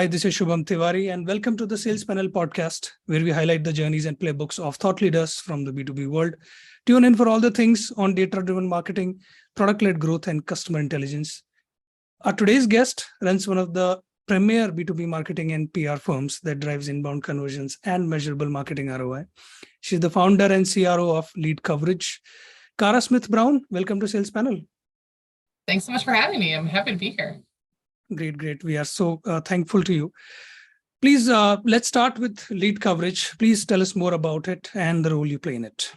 Hi, this is Shubham Tiwari, and welcome to the Salespanel podcast, where we highlight the journeys and playbooks of thought leaders from the B2B world. Tune in for all the things on data-driven marketing, product-led growth, and customer intelligence. Our today's guest runs one of the premier B2B marketing and PR firms that drives inbound conversions and measurable marketing ROI. She's the founder and CRO of LeadCoverage. Cara Smith-Brown, welcome to Salespanel. Thanks so much for having me. I'm happy to be here. Great. We are so thankful to you. Please, let's start with LeadCoverage. Please tell us more about it and the role you play in it.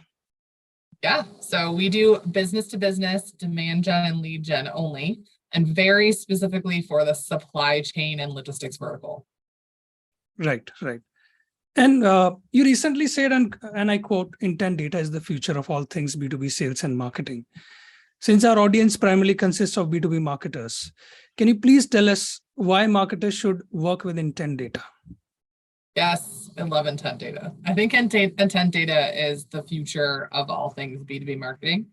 Yeah, so we do business to business, demand gen and lead gen only, and very specifically for the supply chain and logistics vertical. Right. And you recently said, and I quote, intent data is the future of all things B2B sales and marketing. Since our audience primarily consists of B2B marketers, can you please tell us why marketers should work with intent data? Yes, I love intent data. I think intent data is the future of all things B2B marketing.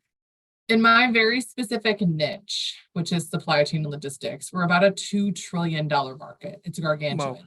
In my very specific niche, which is supply chain and logistics, we're about a $2 trillion market. It's gargantuan. Wow.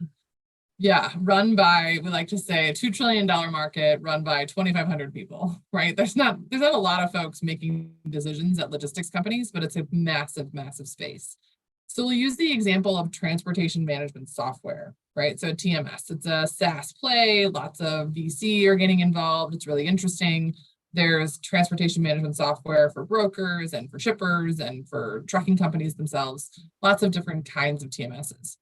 Yeah, run by, we like to say, a $2 trillion market run by 2,500 people, right? There's not a lot of folks making decisions at logistics companies, but it's a massive space. So we'll use the example of transportation management software, right? So TMS, it's a SaaS play, lots of VC are getting involved. It's really interesting. There's transportation management software for brokers and for shippers and for trucking companies themselves, lots of different kinds of TMSs.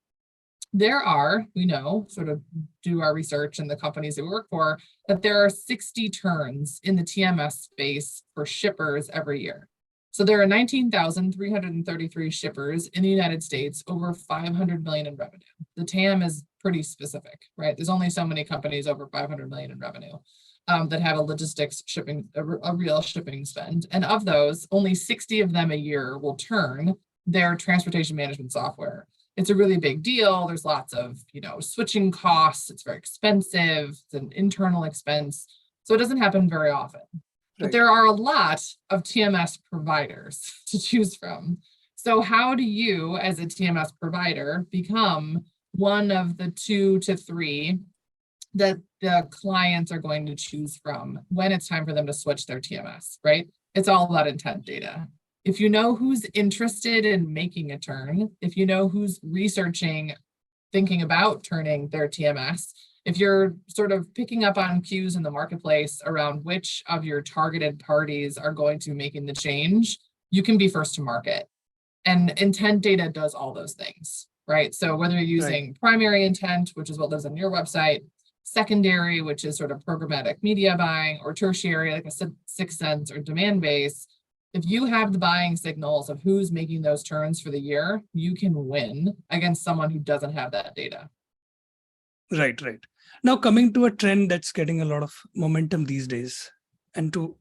There are, we know, sort of do our research in the companies that we work for, that there are 60 turns in the TMS space for shippers every year. So there are 19,333 shippers in the United States, over 500 million in revenue. The TAM is pretty specific, right? There's only so many companies over 500 million in revenue that have a logistics shipping, a real shipping spend. And of those, only 60 of them a year will turn their transportation management software. It's a really big deal. There's lots of, switching costs. It's very expensive. It's an internal expense. So it doesn't happen very often. But there are a lot of TMS providers to choose from. So how do you, as a TMS provider, become one of the 2 to 3 that the clients are going to choose from when it's time for them to switch their TMS, right? It's all about intent data. If you know who's interested in making a turn, if you know who's researching, thinking about turning their TMS, if you're sort of picking up on cues in the marketplace around which of your targeted parties are going to be making the change, you can be first to market. And intent data does all those things, right? So whether you're using primary intent, which is what lives on your website, secondary, which is sort of programmatic media buying, or tertiary, like a sixth sense or demand base, if you have the buying signals of who's making those turns for the year, you can win against someone who doesn't have that data. Right. Now, coming to a trend that's getting a lot of momentum these days, and to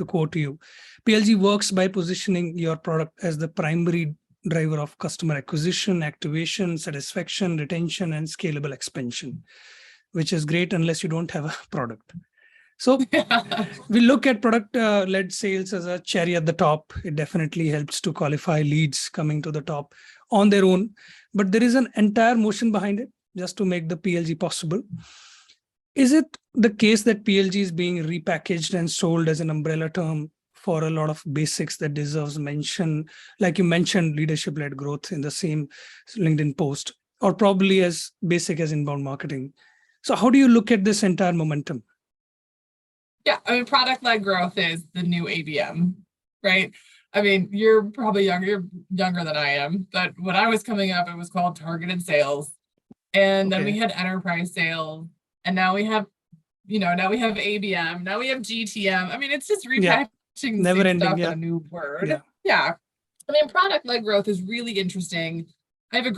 quote you, PLG works by positioning your product as the primary driver of customer acquisition, activation, satisfaction, retention, and scalable expansion, which is great unless you don't have a product. So we look at product-led sales as a cherry at the top. It definitely helps to qualify leads coming to the top on their own, but there is an entire motion behind it just to make the PLG possible. Is it the case that PLG is being repackaged and sold as an umbrella term for a lot of basics that deserves mention, like you mentioned, leadership-led growth in the same LinkedIn post, or probably as basic as inbound marketing? So how do you look at this entire momentum? Yeah, I mean, product-led growth is the new ABM, right? I mean, you're probably younger than I am, but when I was coming up, it was called targeted sales. And then we had enterprise sales. And now we have, ABM, now we have GTM. I mean, it's just repackaging the same stuff in a new word. Yeah. I mean, product-led growth is really interesting. I have a good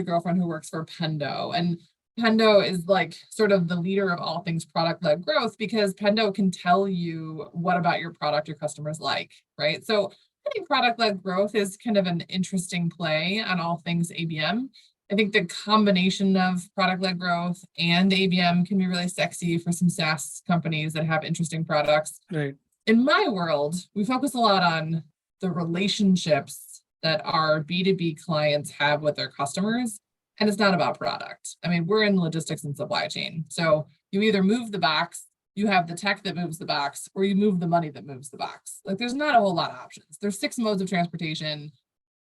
girlfriend who works for Pendo, and Pendo is like sort of the leader of all things product-led growth, because Pendo can tell you what about your product your customers like, right? So I think product-led growth is kind of an interesting play on all things ABM. I think the combination of product-led growth and ABM can be really sexy for some SaaS companies that have interesting products. Right. In my world, we focus a lot on the relationships that our B2B clients have with their customers and it's not about product. I mean, we're in logistics and supply chain. So you either move the box, you have the tech that moves the box, or you move the money that moves the box. Like there's not a whole lot of options. There's 6 modes of transportation.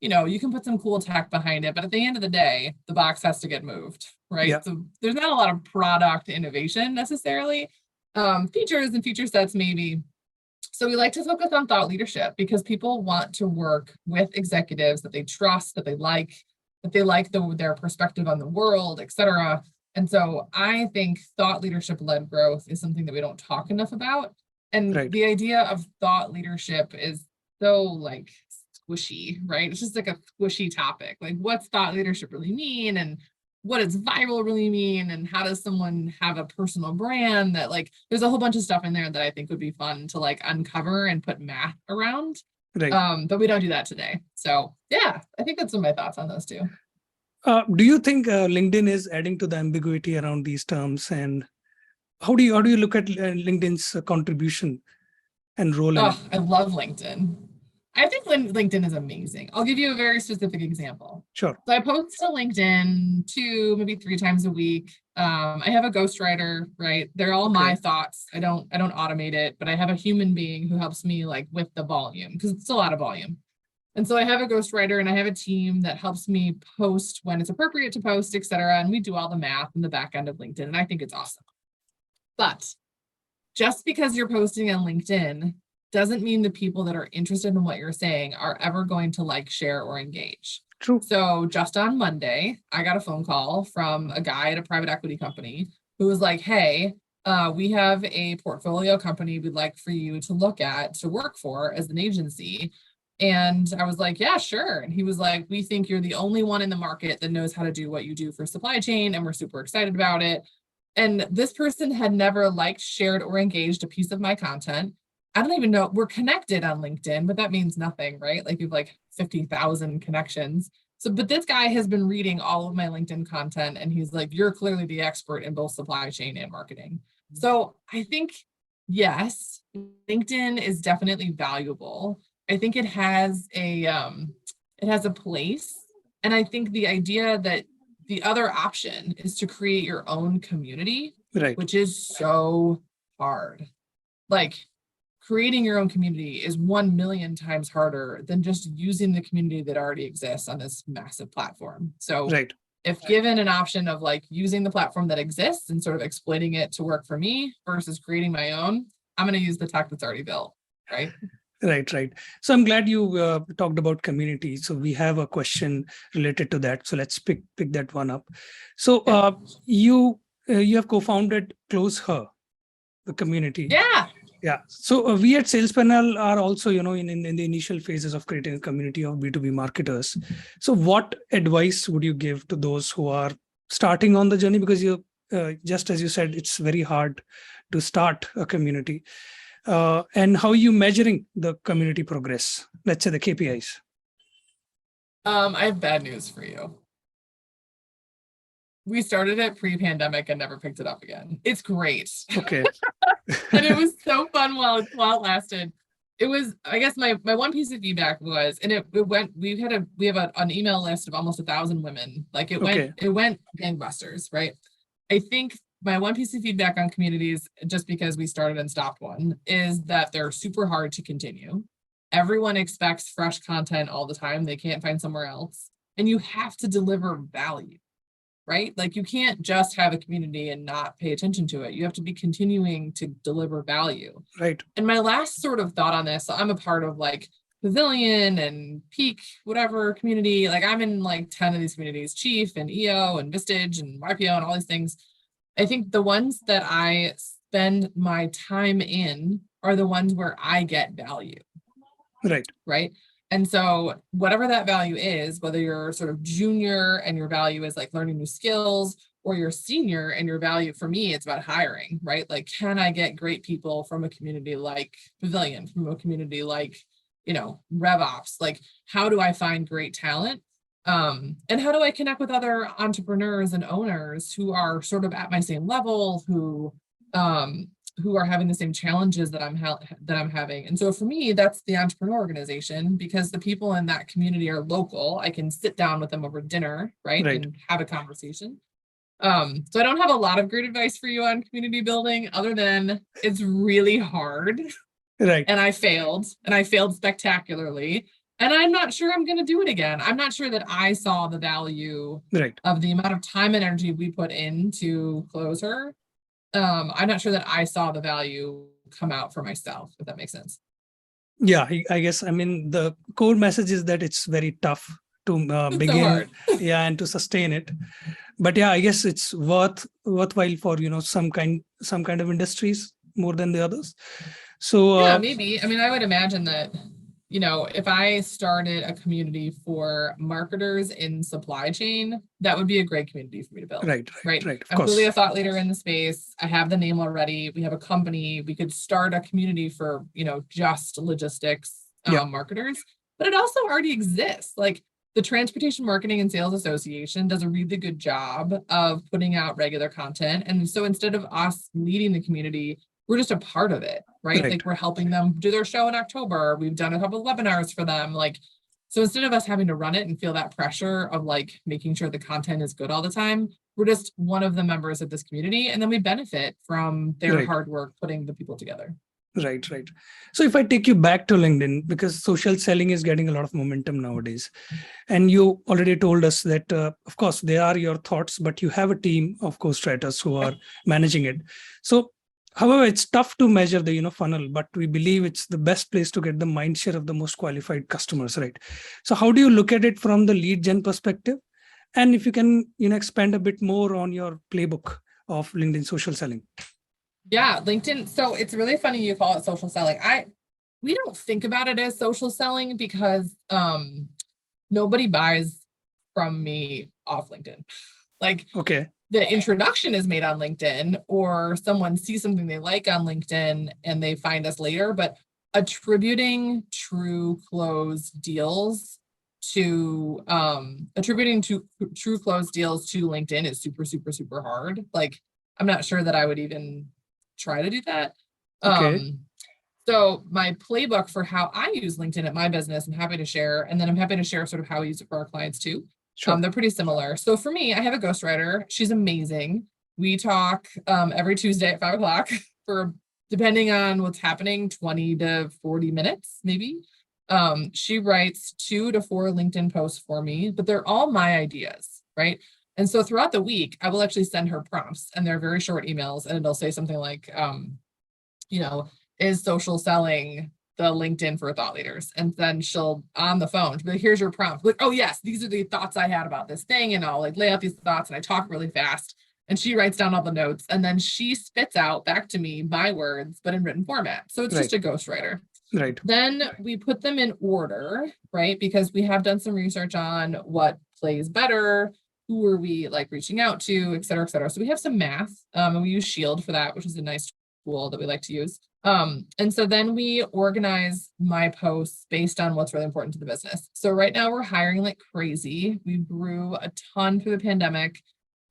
You know, you can put some cool tech behind it, but at the end of the day, the box has to get moved, right? Yeah. So there's not a lot of product innovation necessarily. Features and feature sets maybe. So we like to focus on thought leadership because people want to work with executives that they trust, that they like their perspective on the world, et cetera. And so I think thought leadership-led growth is something that we don't talk enough about. And Right. the idea of thought leadership is so like squishy, right? It's just like a squishy topic. Like what's thought leadership really mean? And what does viral really mean? And how does someone have a personal brand that like, there's a whole bunch of stuff in there that I think would be fun to like uncover and put math around. Right. But we don't do that today. So yeah, I think that's some of my thoughts on those two. Do you think LinkedIn is adding to the ambiguity around these terms, and how do you look at LinkedIn's contribution and role in it? Oh, I love LinkedIn. I think LinkedIn is amazing. I'll give you a very specific example. Sure. So I post to LinkedIn 2, maybe 3 times a week. I have a ghostwriter, right? They're all my thoughts. I don't automate it, but I have a human being who helps me like with the volume because it's a lot of volume. And so I have a ghostwriter and I have a team that helps me post when it's appropriate to post, et cetera. And we do all the math in the back end of LinkedIn. And I think it's awesome. But just because you're posting on LinkedIn doesn't mean the people that are interested in what you're saying are ever going to like, share, or engage. True. So just on Monday, I got a phone call from a guy at a private equity company who was like, hey, we have a portfolio company we'd like for you to look at to work for as an agency. And I was like, yeah, sure. And he was like, we think you're the only one in the market that knows how to do what you do for supply chain. And we're super excited about it. And this person had never liked, shared, or engaged a piece of my content. I don't even know, we're connected on LinkedIn, but that means nothing, right? Like you've like 50,000 connections. So, but this guy has been reading all of my LinkedIn content and he's like, you're clearly the expert in both supply chain and marketing. So I think, yes, LinkedIn is definitely valuable. I think it has a place. And I think the idea that the other option is to create your own community, Right. which is so hard. Like creating your own community is 1 million times harder than just using the community that already exists on this massive platform. So Right. if given an option of like using the platform that exists and sort of exploiting it to work for me versus creating my own, I'm going to use the tech that's already built, right? Right. So I'm glad you talked about community. So we have a question related to that. So let's pick that one up. So you have co-founded Close Her, the community. Yeah. So we at Salespanel are also, in the initial phases of creating a community of B2B marketers. So what advice would you give to those who are starting on the journey? Because just as you said, it's very hard to start a community. And how are you measuring the community progress? Let's say the KPIs. I have bad news for you. We started it pre-pandemic and never picked it up again. It's great. Okay. And it was so fun while it lasted. It was, I guess my one piece of feedback was, and it went, we have an email list of almost 1,000 women. Like it went gangbusters, right? I think my one piece of feedback on communities, just because we started and stopped one, is that they're super hard to continue. Everyone expects fresh content all the time. They can't find somewhere else. And you have to deliver value, right? Like you can't just have a community and not pay attention to it. You have to be continuing to deliver value. Right. And my last sort of thought on this, so I'm a part of like Pavilion and Peak, whatever community, like I'm in like 10 of these communities, Chief and EO and Vistage and YPO and all these things. I think the ones that I spend my time in are the ones where I get value. Right. And so whatever that value is, whether you're sort of junior and your value is like learning new skills, or you're senior and your value, for me, it's about hiring, right? Like, can I get great people from a community like Pavilion, from a community like, RevOps? Like, how do I find great talent? And how do I connect with other entrepreneurs and owners who are sort of at my same level, who who are having the same challenges that I'm having. And so for me, that's the entrepreneur organization, because the people in that community are local. I can sit down with them over dinner, right, Right. and have a conversation. So I don't have a lot of great advice for you on community building, other than it's really hard. Right. And I failed spectacularly. And I'm not sure I'm going to do it again. I'm not sure that I saw the value Right. of the amount of time and energy we put in to close her. I'm not sure that I saw the value come out for myself, if that makes sense. Yeah, I guess, I mean, the core message is that it's very tough to It's begin, so hard. yeah, and to sustain it. But yeah, I guess it's worthwhile for, some kind of industries more than the others. So Yeah, maybe. I mean, I would imagine that, if I started a community for marketers in supply chain, that would be a great community for me to build. right, of I'm course. clearly a thought leader in the space. I have the name already. We have a company. We could start a community for, just logistics marketers, but it also already exists. Like, the Transportation Marketing and Sales Association does a really good job of putting out regular content. And so instead of us leading the community, we're just a part of it, right? Like, we're helping them do their show in October. We've done a couple of webinars for them. Like, so instead of us having to run it and feel that pressure of like making sure the content is good all the time, we're just one of the members of this community. And then we benefit from their hard work putting the people together. Right. So if I take you back to LinkedIn, because social selling is getting a lot of momentum nowadays, and you already told us that, of course, they are your thoughts, but you have a team of ghostwriters who are managing it. So, however, it's tough to measure the funnel, but we believe it's the best place to get the mind share of the most qualified customers, right? So, how do you look at it from the lead gen perspective? And if you can, expand a bit more on your playbook of LinkedIn social selling. Yeah, LinkedIn. So it's really funny you call it social selling. We don't think about it as social selling because nobody buys from me off LinkedIn. Like, okay, the introduction is made on LinkedIn, or someone sees something they like on LinkedIn and they find us later, but attributing true close deals to LinkedIn is super, super, super hard. Like, I'm not sure that I would even try to do that. okay. So my playbook for how I use LinkedIn at my business, I'm happy to share. And then I'm happy to share sort of how we use it for our clients too. Sure. They're pretty similar. So for me, I have a ghostwriter. She's amazing. We talk every Tuesday at 5:00 for, depending on what's happening, 20 to 40 minutes, maybe. She writes 2 to 4 LinkedIn posts for me, but they're all my ideas, right? And so throughout the week, I will actually send her prompts, and they're very short emails, and it'll say something like, is social selling the LinkedIn for thought leaders? And then she'll, on the phone, she'll be like, here's your prompt. Like, oh yes, these are the thoughts I had about this thing. And I'll like lay out these thoughts, and I talk really fast, and she writes down all the notes, and then she spits out back to me my words, but in written format. So it's just a ghostwriter. Right. Then we put them in order, right? Because we have done some research on what plays better, who are we like reaching out to, et cetera, et cetera. So we have some math, and we use Shield for that, which is a nice tool that we like to use. And so then we organize my posts based on what's really important to the business. So right now we're hiring like crazy. We grew a ton through the pandemic,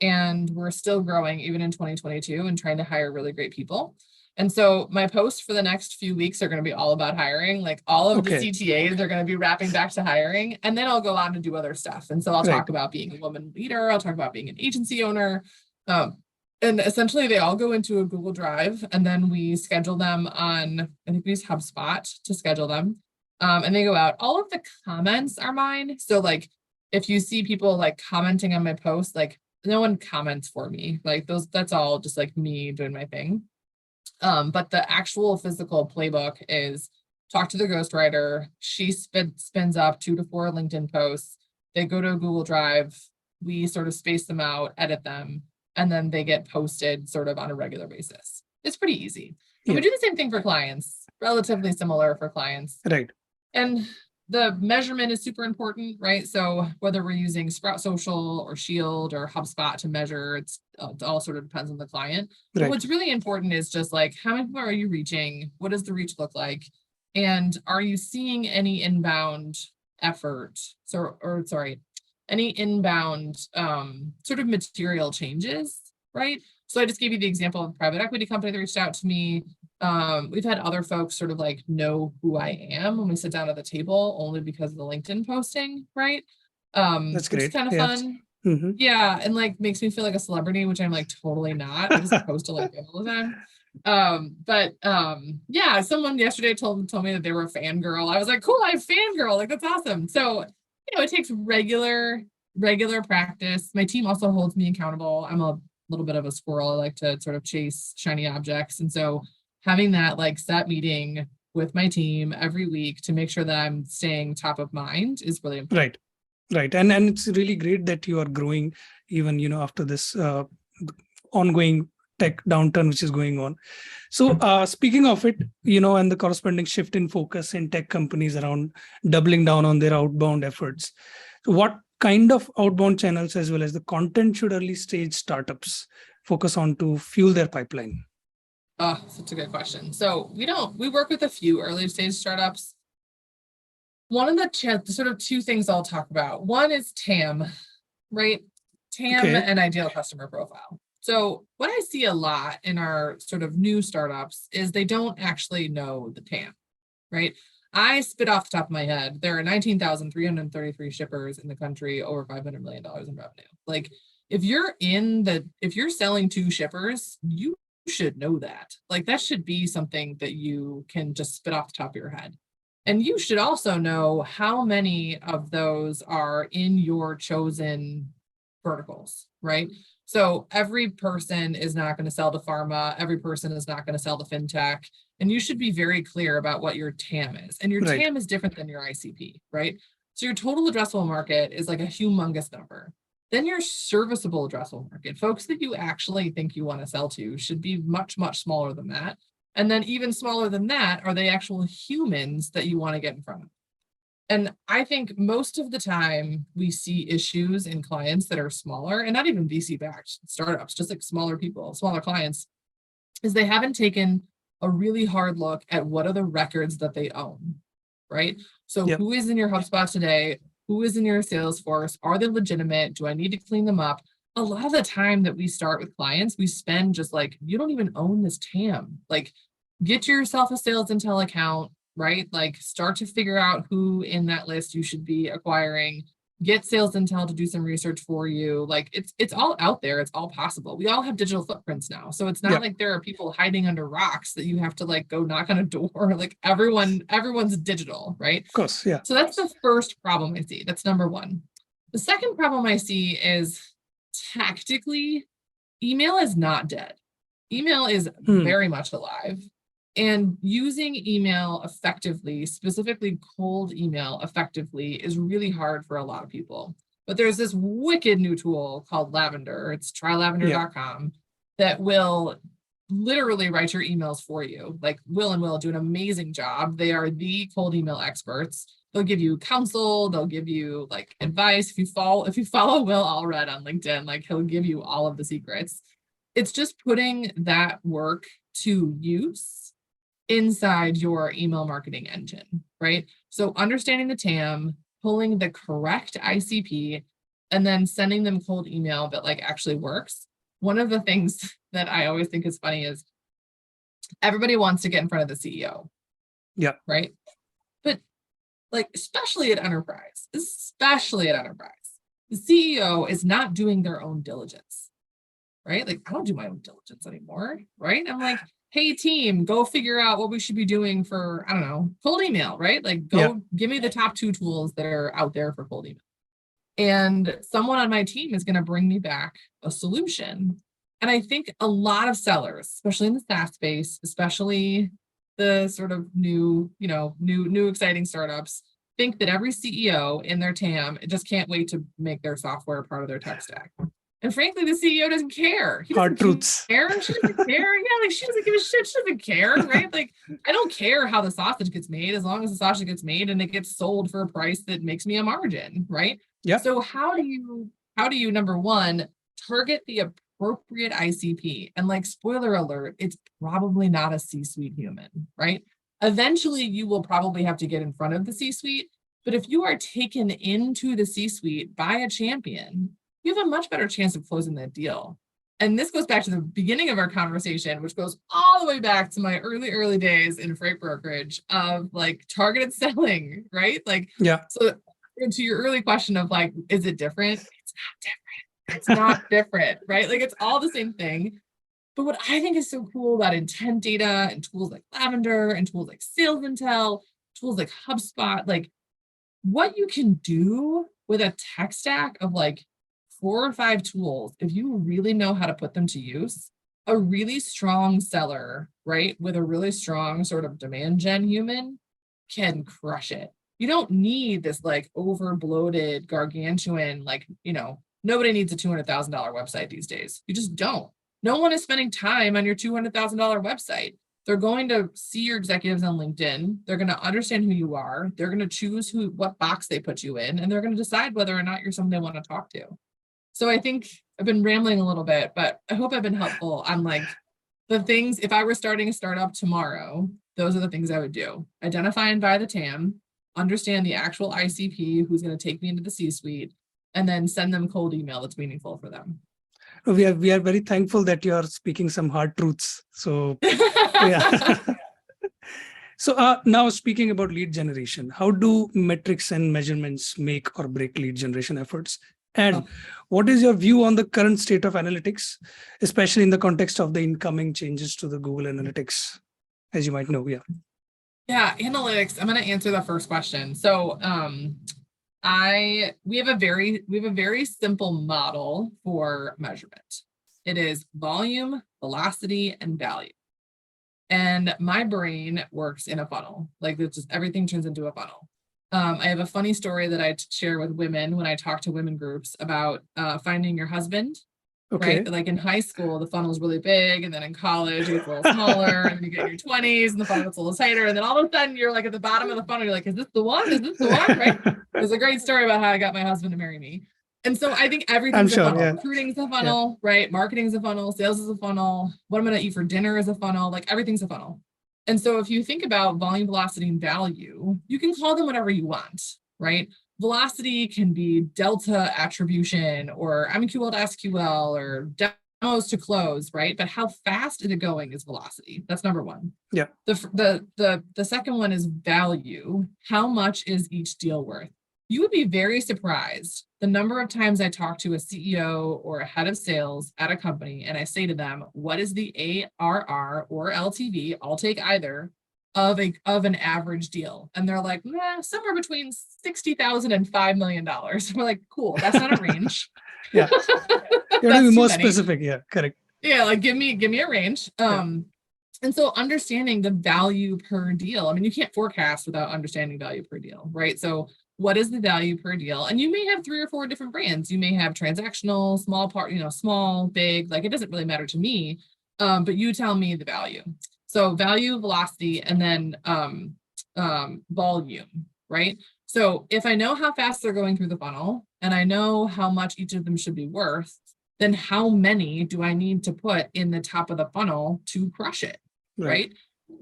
and we're still growing even in 2022 and trying to hire really great people. And so my posts for the next few weeks are going to be all about hiring. Like, all of the CTAs are going to be wrapping back to hiring, and then I'll go on to do other stuff. And so I'll talk about being a woman leader. I'll talk about being an agency owner. And essentially they all go into a Google Drive, and then we schedule them on, I think we use HubSpot to schedule them. And they go out. All of the comments are mine. So like, if you see people like commenting on my post, like, no one comments for me. Like, that's all just like me doing my thing. But the actual physical playbook is talk to the ghostwriter. She spins up 2 to 4 LinkedIn posts. They go to a Google Drive. We sort of space them out, edit them, and then they get posted sort of on a regular basis. It's pretty easy. And we do the same thing for clients, relatively similar for clients. Right. And the measurement is super important, right? So whether we're using Sprout Social or Shield or HubSpot to measure, it all sort of depends on the client. Right. But what's really important is just like, how many people are you reaching? What does the reach look like? And are you seeing any inbound effort? Any inbound sort of material changes, right? So I just gave you the example of a private equity company that reached out to me. We've had other folks sort of like know who I am when we sit down at the table only because of the LinkedIn posting, right? That's Which is great. kind of Yeah. fun. Mm-hmm. Yeah, and like makes me feel like a celebrity, which I'm like totally not. I just post to LinkedIn all the time. Yeah, someone yesterday told me that they were a fangirl. I was like, cool, I'm fangirl, like that's awesome. So, it takes regular practice. My team also holds me accountable. I'm a little bit of a squirrel. I like to sort of chase shiny objects. And so having that like set meeting with my team every week to make sure that I'm staying top of mind is really important. Right. And it's really great that you are growing even, after this ongoing tech downturn, which is going on. So speaking of it, and the corresponding shift in focus in tech companies around doubling down on their outbound efforts, what kind of outbound channels as well as the content should early stage startups focus on to fuel their pipeline? Oh, such a good question. So we work with a few early stage startups. One of the sort of two things I'll talk about. One is TAM, right? TAM Okay. and ideal customer profile. So what I see a lot in our sort of new startups is they don't actually know the TAM, right? I spit off the top of my head, there are 19,333 shippers in the country, over $500 million in revenue. Like if you're selling to shippers, you should know that. Like that should be something that you can just spit off the top of your head. And you should also know how many of those are in your chosen verticals, right? So every person is not going to sell to pharma. Every person is not going to sell to fintech. And you should be very clear about what your TAM is. And your Right. TAM is different than your ICP, right? So your total addressable market is like a humongous number. Then your serviceable addressable market, folks that you actually think you want to sell to, should be much, much smaller than that. And then even smaller than that are the actual humans that you want to get in front of. And I think most of the time we see issues in clients that are smaller, and not even VC-backed startups, just like smaller people, smaller clients, is they haven't taken a really hard look at what are the records that they own, right? So Yep. Who is in your HubSpot today? Who is in your Salesforce? Are they legitimate? Do I need to clean them up? A lot of the time that we start with clients, we spend just like, you don't even own this TAM. Like, get yourself a sales intel account, right? Like start to figure out who in that list you should be acquiring. Get sales intel to do some research for you. Like it's all out there. It's all possible. We all have digital footprints now. So it's not like there are people hiding under rocks that you have to like go knock on a door. Like everyone's digital, right? Of course. Yeah. So that's the first problem I see. That's number one. The second problem I see is tactically, email is not dead. Email is very much alive. And using email effectively, specifically cold email effectively, is really hard for a lot of people. But there's this wicked new tool called Lavender. It's trylavender.com that will literally write your emails for you. Like Will and Will do an amazing job. They are the cold email experts. They'll give you counsel. They'll give you like advice. If you follow Will Allred on LinkedIn, like he'll give you all of the secrets. It's just putting that work to use inside your email marketing engine, right? So understanding the TAM, pulling the correct ICP, and then sending them cold email that like actually works. One of the things that I always think is funny is everybody wants to get in front of the CEO. Yeah. Right. But like, especially at enterprise, the CEO is not doing their own diligence, right? Like I don't do my own diligence anymore, right? I'm like, hey team, go figure out what we should be doing for, I don't know, cold email, right? Like go give me the top 2 tools that are out there for cold email. And someone on my team is going to bring me back a solution. And I think a lot of sellers, especially in the SaaS space, especially the sort of new exciting startups, think that every CEO in their TAM just can't wait to make their software part of their tech stack. And frankly, the CEO doesn't care. He doesn't care. She doesn't care. Yeah, like she doesn't give a shit. She doesn't care, right? Like I don't care how the sausage gets made as long as the sausage gets made and it gets sold for a price that makes me a margin, right? Yeah. So how do you number one, target the appropriate ICP? And like spoiler alert, it's probably not a C-suite human, right? Eventually, you will probably have to get in front of the C-suite. But if you are taken into the C-suite by a champion, you have a much better chance of closing that deal. And this goes back to the beginning of our conversation, which goes all the way back to my early days in freight brokerage of like targeted selling, right? Like, Yeah. so to your early question of like, is it different? It's not different. It's not different, right? Like it's all the same thing. But what I think is so cool about intent data and tools like Lavender and tools like Sales Intel, tools like HubSpot, like what you can do with a tech stack of like 4 or 5 tools, if you really know how to put them to use, a really strong seller, right, with a really strong sort of demand gen human can crush it. You don't need this like over bloated gargantuan, like, you know, nobody needs a $200,000 website these days. You just don't. No one is spending time on your $200,000 website. They're going to see your executives on LinkedIn. They're going to understand who you are. They're going to choose what box they put you in, and they're going to decide whether or not you're someone they want to talk to. So I think I've been rambling a little bit, but I hope I've been helpful on like the things. If I were starting a startup tomorrow, those are the things I would do. Identify and buy the TAM, understand the actual ICP, who's going to take me into the C-suite, and then send them cold email that's meaningful for them. We are very thankful that you are speaking some hard truths. So yeah. So now speaking about lead generation, how do metrics and measurements make or break lead generation efforts? And what is your view on the current state of analytics, especially in the context of the incoming changes to the Google Analytics, as you might know? Yeah. Yeah, analytics. I'm going to answer the first question. So we have a very simple model for measurement. It is volume, velocity, and value. And my brain works in a funnel. Like it's just everything turns into a funnel. I have a funny story that I share with women when I talk to women groups about finding your husband. Okay. Right? Like in high school, the funnel is really big, and then in college, it gets a little smaller, and then you get in your 20s, and the funnel gets a little tighter, and then all of a sudden, you're like at the bottom of the funnel. You're like, "Is this the one? Is this the one?" Right? There's a great story about how I got my husband to marry me. And so I think everything's a funnel. Yeah. Recruiting's a funnel, right? Marketing's a funnel. Sales is a funnel. What I'm going to eat for dinner is a funnel. Like everything's a funnel. And so if you think about volume, velocity, and value, you can call them whatever you want, right? Velocity can be delta attribution or MQL to SQL or demos to close, right? But how fast is it going is velocity. That's number one. Yeah. The second one is value. How much is each deal worth? You would be very surprised the number of times I talk to a CEO or a head of sales at a company and I say to them, what is the ARR or LTV? I'll take either of an average deal. And they're like, somewhere between 60,000 and $5 million. We're like, cool, that's not a range. Yeah. You have to be more specific. Yeah, correct. Yeah, like give me a range. And so understanding the value per deal. I mean, you can't forecast without understanding value per deal, right? So what is the value per deal? And you may have 3 or 4 different brands. You may have transactional, small, big, like it doesn't really matter to me. But you tell me the value. So value, velocity, and then volume, right? So if I know how fast they're going through the funnel and I know how much each of them should be worth, then how many do I need to put in the top of the funnel to crush it, right?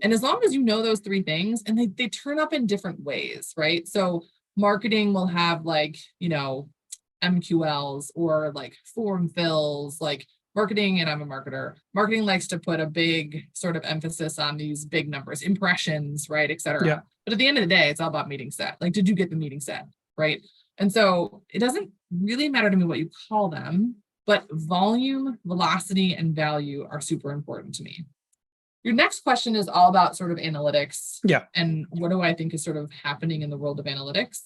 And as long as you know those 3 things, and they turn up in different ways, right? So marketing will have like, MQLs or like form fills, like marketing, and I'm a marketer. Marketing likes to put a big sort of emphasis on these big numbers, impressions, right, et cetera. Yeah. But at the end of the day, it's all about meeting set. Like, did you get the meeting set, right? And so it doesn't really matter to me what you call them, but volume, velocity, and value are super important to me. Your next question is all about sort of analytics. Yeah. And what do I think is sort of happening in the world of analytics?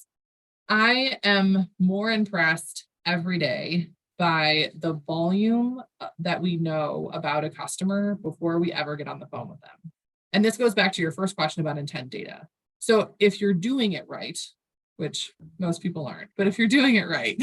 I am more impressed every day by the volume that we know about a customer before we ever get on the phone with them. And this goes back to your first question about intent data. So if you're doing it right, which most people aren't, but if you're doing it right,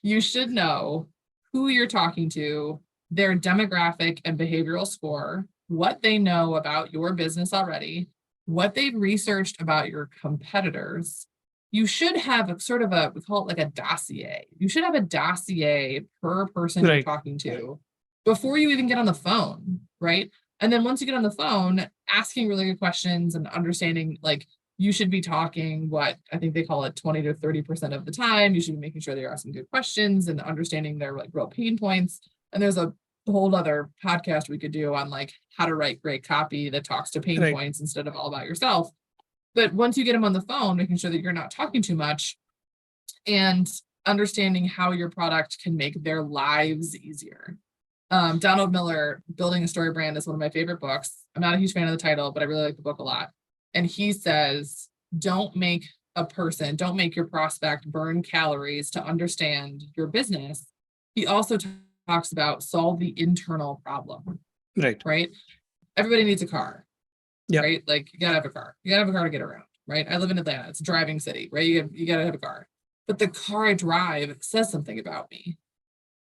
you should know who you're talking to, their demographic and behavioral score, what they know about your business already, what they've researched about your competitors. You should have we call it like a dossier. You should have a dossier per person you're talking to before you even get on the phone, right? And then once you get on the phone, asking really good questions and understanding, like, you should be talking what I think they call it 20 to 30% of the time. You should be making sure they're asking good questions and understanding their like real pain points. And there's a a whole other podcast we could do on like how to write great copy that talks to pain Right. points instead of all about yourself. But once you get them on the phone, making sure that you're not talking too much and understanding how your product can make their lives easier. Donald Miller, Building a Story Brand, is one of my favorite books. I'm not a huge fan of the title, but I really like the book a lot. And he says, don't make your prospect burn calories to understand your business. He also talks about solve the internal problem. Right? Everybody needs a car. Yeah. Right? Like you gotta have a car. You gotta have a car to get around. Right? I live in Atlanta. It's a driving city. Right? You gotta have a car. But the car I drive says something about me.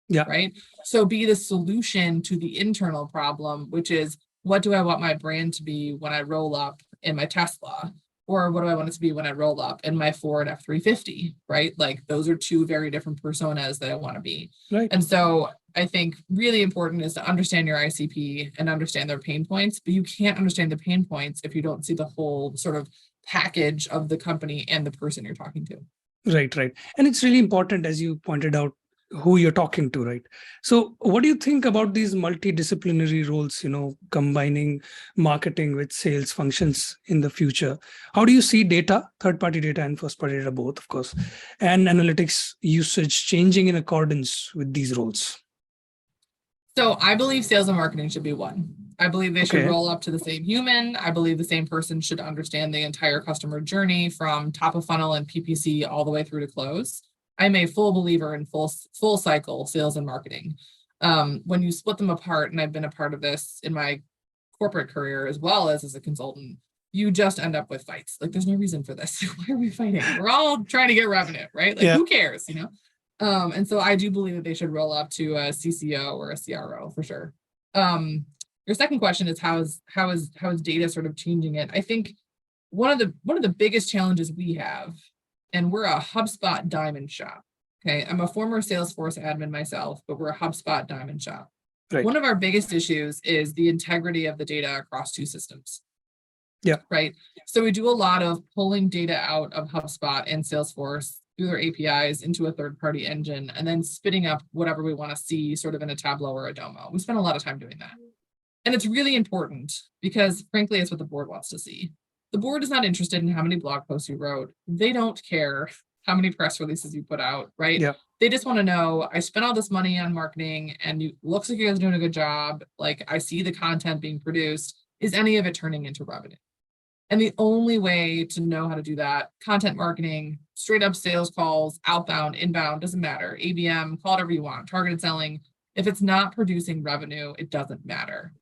Yeah. Right. So be the solution to the internal problem, which is what do I want my brand to be when I roll up in my Tesla? Or what do I want it to be when I roll up in my Ford F-350? Right. Like those are two very different personas that I want to be. Right. And so I think really important is to understand your ICP and understand their pain points, but you can't understand the pain points if you don't see the whole sort of package of the company and the person you're talking to. Right. And it's really important, as you pointed out, who you're talking to, right? So what do you think about these multidisciplinary roles, combining marketing with sales functions in the future? How do you see data, third-party data and first-party data, both, of course, and analytics usage changing in accordance with these roles? So I believe sales and marketing should be one. I believe they should Okay. roll up to the same human. I believe the same person should understand the entire customer journey from top of funnel and PPC all the way through to close. I'm a full believer in full cycle sales and marketing. When you split them apart, and I've been a part of this in my corporate career as well as a consultant, you just end up with fights. Like there's no reason for this. Why are we fighting? We're all trying to get revenue, right? Like who cares, And so I do believe that they should roll up to a CCO or a CRO for sure. Your second question is how is data sort of changing it? I think one of the biggest challenges we have, and we're a HubSpot diamond shop. Okay, I'm a former Salesforce admin myself, but we're a HubSpot diamond shop. Right. One of our biggest issues is the integrity of the data across two systems. Yeah. Right. So we do a lot of pulling data out of HubSpot and Salesforce through their APIs into a third-party engine and then spitting up whatever we want to see sort of in a Tableau or a Domo. We spend a lot of time doing that. And it's really important because frankly, it's what the board wants to see. The board is not interested in how many blog posts you wrote. They don't care how many press releases you put out, right? Yeah. They just want to know, I spent all this money on marketing and it looks like you guys are doing a good job. Like I see the content being produced. Is any of it turning into revenue? And the only way to know how to do that, content marketing, straight up sales calls, outbound, inbound, doesn't matter. ABM, call it whatever you want, targeted selling. If it's not producing revenue, it doesn't matter.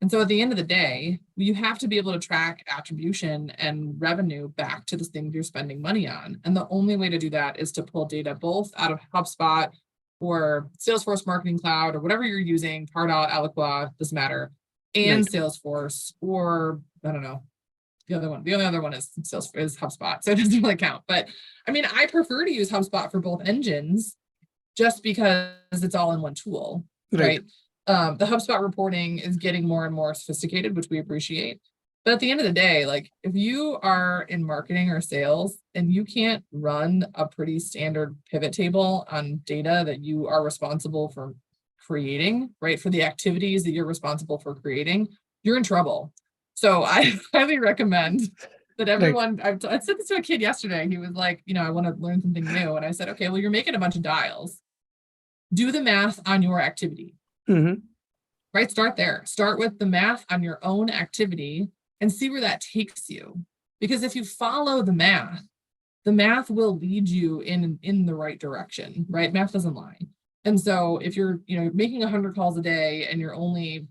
And so at the end of the day, you have to be able to track attribution and revenue back to the things you're spending money on. And the only way to do that is to pull data both out of HubSpot or Salesforce Marketing Cloud or whatever you're using, Pardot, Eloqua, doesn't matter, and Right. Salesforce, or I don't know, the only other one is HubSpot. So it doesn't really count. But I mean, I prefer to use HubSpot for both engines just because it's all in one tool, right? The HubSpot reporting is getting more and more sophisticated, which we appreciate. But at the end of the day, like if you are in marketing or sales and you can't run a pretty standard pivot table on data that you are responsible for creating, right? For the activities that you're responsible for creating, you're in trouble. So I highly recommend that everyone, I said this to a kid yesterday. He was like, I want to learn something new. And I said, okay, well, you're making a bunch of dials. Do the math on your activity. Mm-hmm. Right? Start there. Start with the math on your own activity and see where that takes you. Because if you follow the math will lead you in the right direction, right? Math doesn't lie. And so if you're, making 100 calls a day and you're only,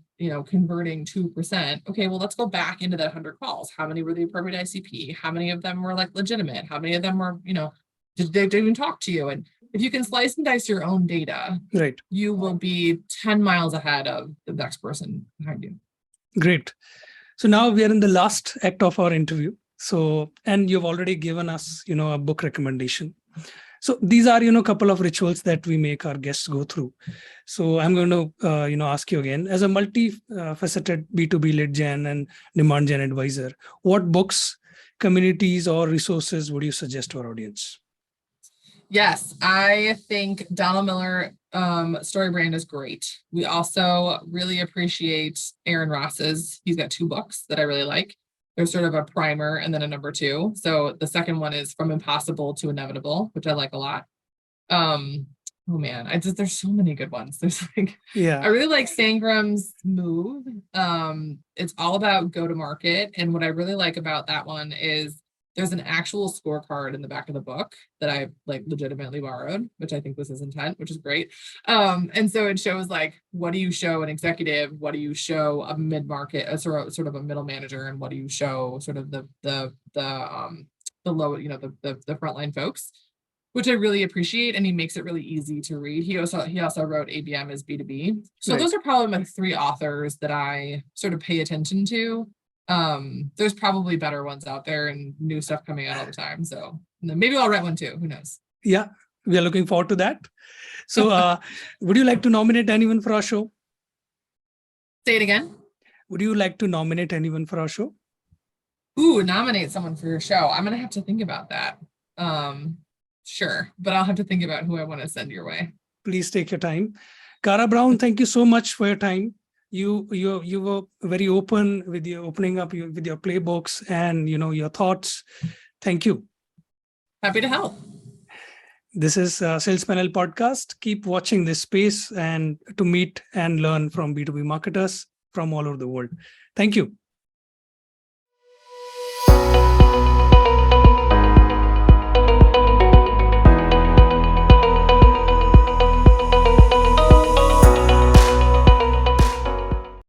converting 2%, okay, well, let's go back into that 100 calls. How many were the appropriate ICP? How many of them were like legitimate? How many of them were, did they even talk to you? And if you can slice and dice your own data, Right. you will be 10 miles ahead of the next person behind you. Great. So now we are in the last act of our interview. So, and you've already given us, a book recommendation. So these are, a couple of rituals that we make our guests go through. So I'm going to, ask you again, as a multi-faceted B2B lead gen and demand gen advisor, what books, communities, or resources would you suggest to our audience? Yes, I think Donald Miller StoryBrand is great. We also really appreciate Aaron Ross's. He's got 2 books that I really like. There's sort of a primer and then a number 2. So the second one is From Impossible to Inevitable, which I like a lot. Oh man, there's so many good ones. There's like, I really like Sangram's Move. It's all about go to market. And what I really like about that one is there's an actual scorecard in the back of the book that I like legitimately borrowed, which I think was his intent, which is great. And so it shows like, what do you show an executive? What do you show a mid-market, a sort of a middle manager? And what do you show sort of the low, you know, the frontline folks, which I really appreciate. And he makes it really easy to read. He also wrote ABM as B2B. So those are probably my 3 authors that I sort of pay attention to. There's probably better ones out there and new stuff coming out all the time. So maybe I'll write one too. Who knows? Yeah, we are looking forward to that. So would you like to nominate anyone for our show? Say it again. Would you like to nominate anyone for our show? Ooh, nominate someone for your show. I'm going to have to think about that. Sure, but I'll have to think about who I want to send your way. Please take your time. Cara Brown, thank you so much for your time. You were very open with your opening up with your playbooks and your thoughts. Thank you. Happy to help. This is Salespanel podcast. Keep watching this space and to meet and learn from B2B marketers from all over the world. Thank you.